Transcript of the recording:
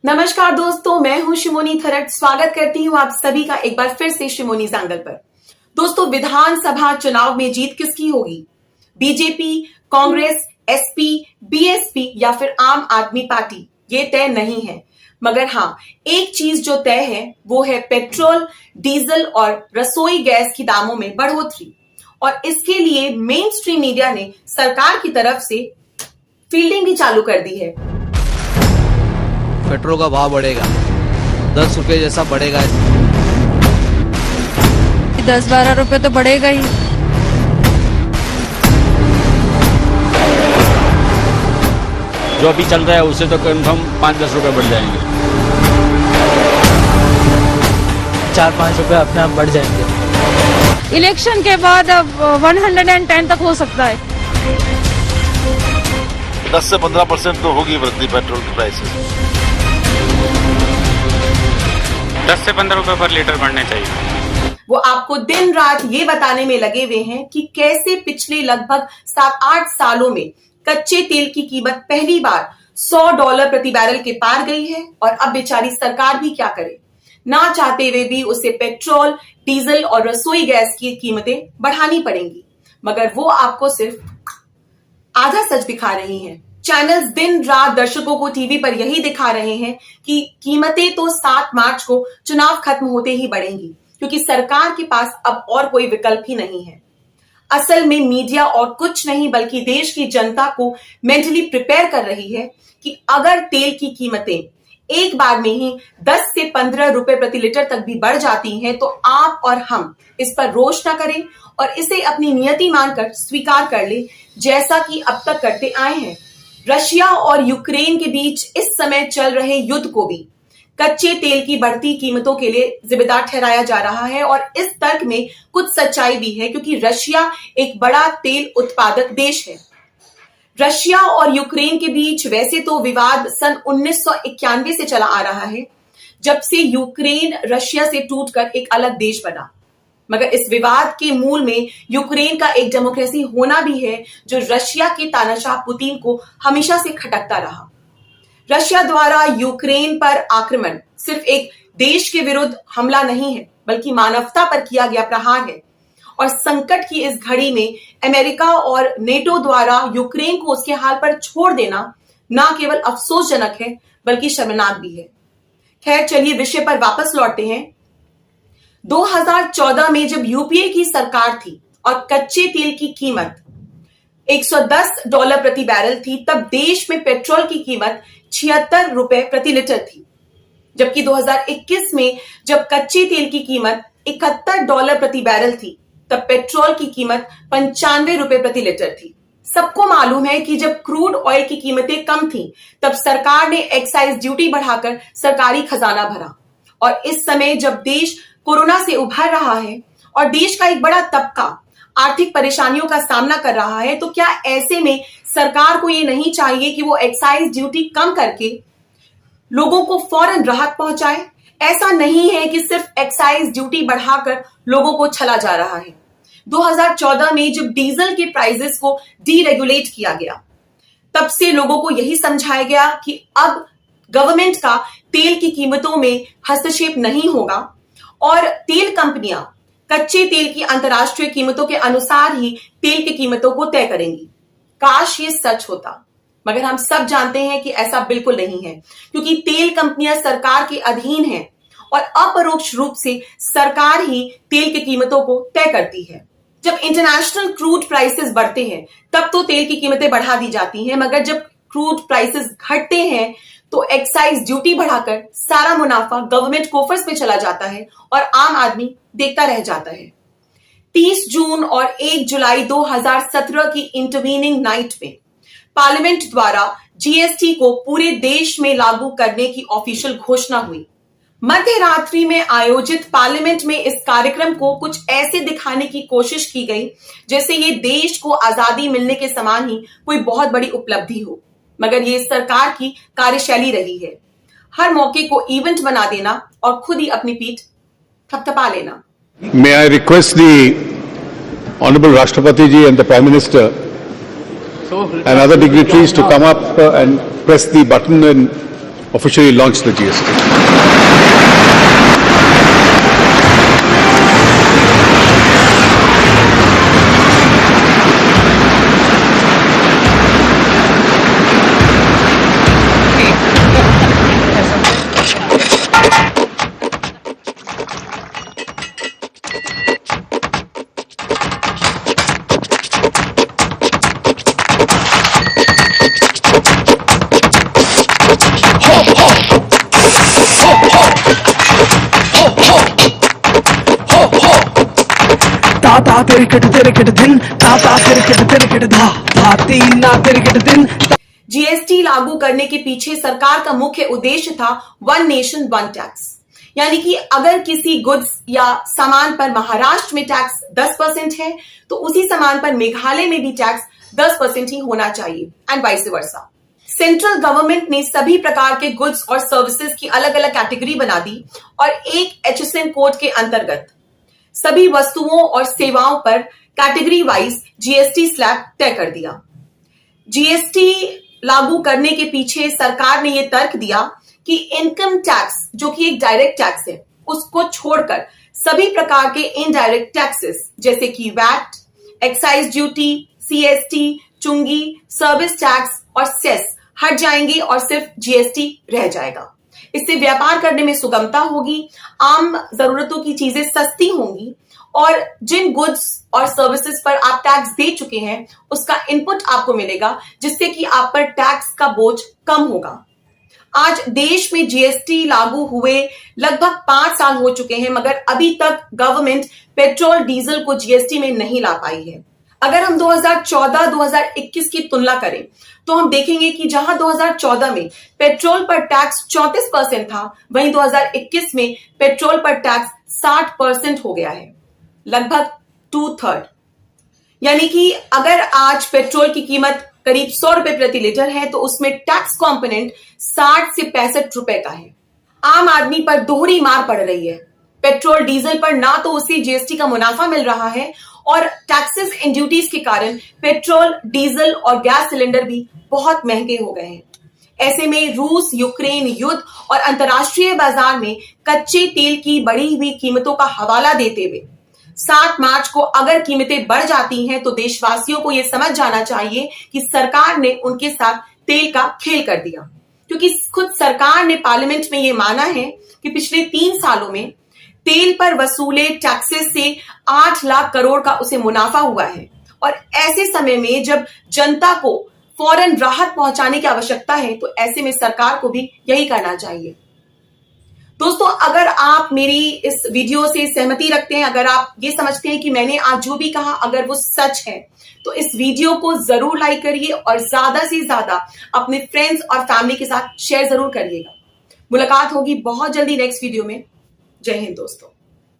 नमस्कार दोस्तों, मैं हूं शिमोनी थरट। स्वागत करती हूं आप सभी का एक बार फिर से शिमोनी एंगल पर। दोस्तों, विधानसभा चुनाव में जीत किसकी होगी? बीजेपी, कांग्रेस, एसपी, बीएसपी या फिर आम आदमी पार्टी? ये तय नहीं है, मगर हाँ, एक चीज जो तय है वो है पेट्रोल, डीजल और रसोई गैस की दामों में बढ़ोतरी। और इसके लिए मेन स्ट्रीम मीडिया ने सरकार की तरफ से फील्डिंग भी चालू कर दी है। पेट्रोल का भाव बढ़ेगा, 10 रुपए जैसा बढ़ेगा। 10-12 रुपए तो बढ़ेगा ही। जो अभी चल रहा है उससे तो कन्फर्म 5-10 रुपए बढ़ जाएंगे। 4-5 रुपए अपने आप बढ़ जाएंगे। इलेक्शन के बाद अब 110 तक हो सकता है। 10 से 15% तो होगी वृद्धि पेट्रोल की प्राइसेस। 10 से 15 रुपए पर लीटर बढ़ने चाहिए। वो आपको दिन रात ये बताने में लगे हुए हैं कि कैसे पिछले लगभग 7-8 सालों में कच्चे तेल की कीमत पहली बार $100 प्रति बैरल के पार गई है। और अब बेचारी सरकार भी क्या करे, ना चाहते हुए भी उसे पेट्रोल, डीजल और रसोई गैस की कीमतें बढ़ानी पड़ेंगी। मगर वो आपको सिर्फ आधा सच दिखा रही हैं। चैनल्स दिन रात दर्शकों को टीवी पर यही दिखा रहे हैं कि कीमतें तो 7 मार्च को चुनाव खत्म होते ही बढ़ेंगी, क्योंकि सरकार के पास अब और कोई विकल्प ही नहीं है। असल में मीडिया और कुछ नहीं बल्कि देश की जनता को मेंटली प्रिपेयर कर रही है कि अगर तेल की कीमतें एक बार में ही 10 से 15 रुपए प्रति लीटर तक भी बढ़ जाती हैं तो आप और हम इस पर रोष न करें और इसे अपनी नियति मानकर स्वीकार कर ले, जैसा कि अब तक करते आए हैं। रशिया और यूक्रेन के बीच इस समय चल रहे युद्ध को भी कच्चे तेल की बढ़ती कीमतों के लिए जिम्मेदार ठहराया जा रहा है। और इस तर्क में कुछ सच्चाई भी है, क्योंकि रशिया एक बड़ा तेल उत्पादक देश है। रशिया और यूक्रेन के बीच वैसे तो विवाद सन 1991 से चला आ रहा है, जब से यूक्रेन रशिया से टूटकर एक अलग देश बना। मगर इस विवाद के मूल में यूक्रेन का एक डेमोक्रेसी होना भी है, जो रशिया के तानाशाह पुतिन को हमेशा से खटकता रहा। रशिया द्वारा यूक्रेन पर आक्रमण सिर्फ एक देश के विरुद्ध हमला नहीं है, बल्कि मानवता पर किया गया प्रहार है। और संकट की इस घड़ी में अमेरिका और नेटो द्वारा यूक्रेन को उसके हाल पर छोड़ देना न केवल अफसोसजनक है, बल्कि शर्मनाक भी है। खैर, चलिए विषय पर वापस लौटते हैं। 2014 में जब यूपीए की सरकार थी और कच्चे तेल की कीमत $110 प्रति बैरल थी, तब देश में पेट्रोल की कीमत 76 रुपए प्रति लीटर थी। जबकि 2021 में जब कच्चे तेल की कीमत $71 प्रति बैरल थी, तब पेट्रोल की कीमत 95 रुपए प्रति लीटर थी। सबको मालूम है कि जब क्रूड ऑयल की कीमतें कम थीं, तब सरकार ने एक्साइज ड्यूटी बढ़ाकर सरकारी खजाना भरा। और इस समय जब देश कोरोना से उभर रहा है और देश का एक बड़ा तबका आर्थिक परेशानियों का सामना कर रहा है, तो क्या ऐसे में सरकार को ये नहीं चाहिए कि वो एक्साइज ड्यूटी कम करके लोगों को फौरन राहत पहुंचाए? ऐसा नहीं है कि सिर्फ एक्साइज ड्यूटी बढ़ाकर लोगों को छला जा रहा है। 2014 में जब डीजल के प्राइसेस को डीरेगुलेट किया गया, तब से लोगों को यही समझाया गया कि अब गवर्नमेंट का तेल की कीमतों में हस्तक्षेप नहीं होगा और तेल कंपनियां कच्चे तेल की अंतर्राष्ट्रीय कीमतों के अनुसार ही तेल की कीमतों को तय करेंगी। काश ये सच होता, मगर हम सब जानते हैं कि ऐसा बिल्कुल नहीं है, क्योंकि तेल कंपनियां सरकार के अधीन हैं और अपरोक्ष रूप से सरकार ही तेल की कीमतों को तय करती है। जब इंटरनेशनल क्रूड प्राइसेस बढ़ते हैं तब तो तेल की कीमतें बढ़ा दी जाती हैं, मगर जब क्रूड प्राइसेस घटते हैं तो एक्साइज ड्यूटी बढ़ाकर सारा मुनाफा गवर्नमेंट कोफर्स में चला जाता है और आम आदमी देखता रह जाता है। 30 जून और 1 जुलाई 2017 की इंटरवीनिंग नाइट में पार्लियामेंट द्वारा जीएसटी को पूरे देश में लागू करने की ऑफिशियल घोषणा हुई। मध्य रात्रि में आयोजित पार्लियामेंट में इस कार्यक्रम को कुछ ऐसे दिखाने की कोशिश की गई जैसे ये देश को आजादी मिलने के समान ही कोई बहुत बड़ी उपलब्धि हो, मगर ये सरकार की कार्यशैली रही है, हर मौके को इवेंट बना देना और खुद ही अपनी पीठ थपथपा लेना। May I request the Honorable Rashtrapati ji and the Prime Minister and other dignitaries to come up and press the button and officially launched the GST. ताता तिरकट दिन ताता तिरकट धा धाती ना तिरकट दिन। जीएसटी लागू करने के पीछे सरकार का मुख्य उद्देश्य था वन नेशन वन टैक्स, यानी कि अगर किसी गुड्स या सामान पर महाराष्ट्र में टैक्स 10% है तो उसी सामान पर मेघालय में भी टैक्स 10% ही होना चाहिए and vice versa. Central government ने सभी प्रकार के गुड्स और सर्विसेज की अलग अलग कैटेगरी बना दी और एक HSN कोड के अंतर्गत सभी वस्तुओं और सेवाओं पर कैटेगरी वाइज जीएसटी स्लैब तय कर दिया। जीएसटी लागू करने के पीछे सरकार ने यह तर्क दिया कि इनकम टैक्स जो कि एक डायरेक्ट टैक्स है उसको छोड़कर सभी प्रकार के इनडायरेक्ट टैक्सेस जैसे कि वैट, एक्साइज ड्यूटी, सीएसटी, चुंगी, सर्विस टैक्स और सेस हट जाएंगे और सिर्फ जीएसटी रह जाएगा। इससे व्यापार करने में सुगमता होगी, आम जरूरतों की चीजें सस्ती होंगी और जिन गुड्स और सर्विसेज पर आप टैक्स दे चुके हैं उसका इनपुट आपको मिलेगा जिससे कि आप पर टैक्स का बोझ कम होगा। आज देश में जीएसटी लागू हुए लगभग 5 साल हो चुके हैं मगर अभी तक गवर्नमेंट पेट्रोल डीजल को जीएसटी में नहीं ला पाई है। अगर हम 2014-2021 की तुलना करें तो हम देखेंगे कि जहां 2014 में पेट्रोल पर टैक्स 34% था वहीं 2021 में पेट्रोल पर टैक्स 60% हो गया है, लगभग 2/3। यानी कि अगर आज पेट्रोल की कीमत करीब 100 रुपए प्रति लीटर है तो उसमें टैक्स कॉम्पोनेंट 60 से 65 रुपए का है। आम आदमी पर दोहरी मार पड़ रही है। पेट्रोल डीजल पर ना तो उसे जीएसटी का मुनाफा मिल रहा है और टैक्सेस एंड ड्यूटीज के कारण पेट्रोल, डीजल और गैस सिलेंडर भी बहुत महंगे हो गए हैं। ऐसे में रूस यूक्रेन युद्ध और अंतर्राष्ट्रीय बाजार में कच्चे तेल की बढ़ी हुई कीमतों का हवाला देते हुए 7 मार्च को अगर कीमतें बढ़ जाती हैं तो देशवासियों को यह समझ जाना चाहिए कि सरकार ने उनके साथ तेल का खेल कर दिया, क्योंकि खुद सरकार ने पार्लियामेंट में यह माना है कि पिछले 3 सालों में तेल पर वसूले टैक्सेस से 8 लाख करोड़ का उसे मुनाफा हुआ है। और ऐसे समय में जब जनता को फौरन राहत पहुंचाने की आवश्यकता है तो ऐसे में सरकार को भी यही करना चाहिए। दोस्तों, अगर आप मेरी इस वीडियो से सहमति रखते हैं, अगर आप ये समझते हैं कि मैंने आज जो भी कहा अगर वो सच है तो इस वीडियो को जरूर लाइक करिए और ज्यादा से ज्यादा अपने फ्रेंड्स और फैमिली के साथ शेयर जरूर करिएगा। मुलाकात होगी बहुत जल्दी नेक्स्ट वीडियो में। जय हिंद दोस्तों।